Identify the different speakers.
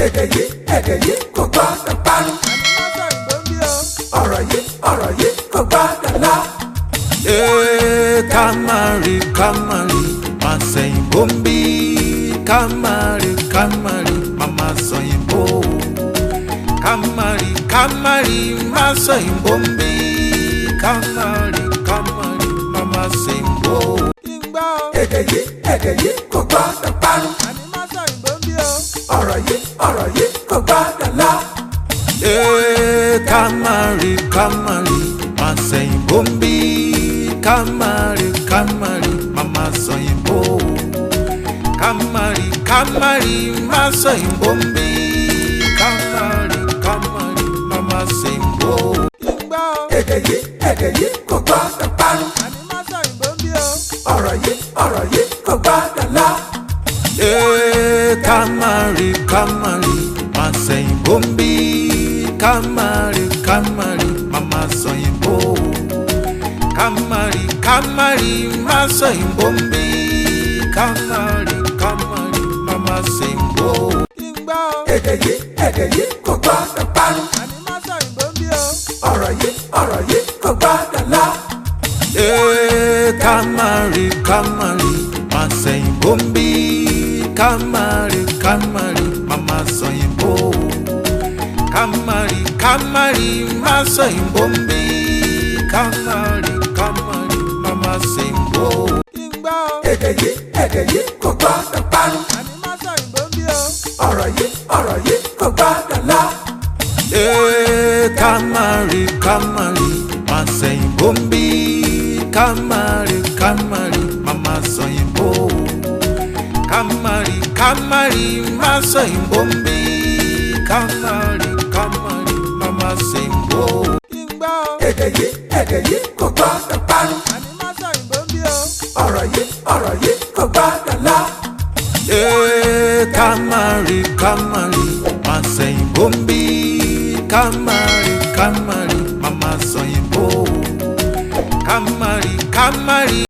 Speaker 1: èdè yìí kò gbọ́dọ̀ parun. ọ̀rọ̀ yìí kò gbọ́dọ̀ lọ.
Speaker 2: Kamari, máa sẹ́yìn bóńbí. Kamari, máa sẹ́yìn bó. Kamari, máa sẹ́yìn bóńbí. Kamari, máa sẹ́yìn bó.
Speaker 1: èdè yìí kò gbọ́dọ̀ parun. ọ̀rọ̀ yìí kò gbọ́dọ̀ lọ.
Speaker 2: Kamari, máa sẹ́yìn bóńbí. Kamari, máa sẹ́yìn bó. Kamari, máa sẹ́yìn bóńbí. Kamari, máa sẹ́yìn bó.
Speaker 1: èdè yìí kò gbọ́dọ̀ parun. ọ̀rọ̀ yìí kò gbọ́dọ̀ lọ.
Speaker 2: Kamari, máa sẹ́yìn bóńbí. Kamari, máa sẹ́yìn bó. Kamari, máa sẹ́yìn bóńbí. Kamari, máa sẹ́yìn bó.
Speaker 1: èdè yìí kò gbọ́dọ̀ parun. ọ̀rọ̀ yìí kò gbọ́dọ̀ lọ.
Speaker 2: Kamari, máa sẹ́yìn bóńbí. Kamari, máa sẹ́yìn bó. Kamari, máa sẹ́yìn bóńbí. Kamari, máa sẹ́yìn bó.
Speaker 1: èdè yìí kò gbọ́dọ̀ parun. ọ̀rọ̀ yìí kò gbọ́dọ̀ lọ.
Speaker 2: Kamari, máa sẹ́yìn bóńbí. Kamari, máa sẹ́yìn bó. Kamari, máa sẹ́yìn bóńbí. Kamari, máa sẹ́yìn bó.
Speaker 1: èdè yìí kò gbọ́dọ̀ parun. ọ̀rọ̀ yìí kò gbọ́dọ̀ lọ.
Speaker 2: Kamari, máa sẹ́yìn bóńbí. Kamari, máa sẹ́yìn bó. Kamari,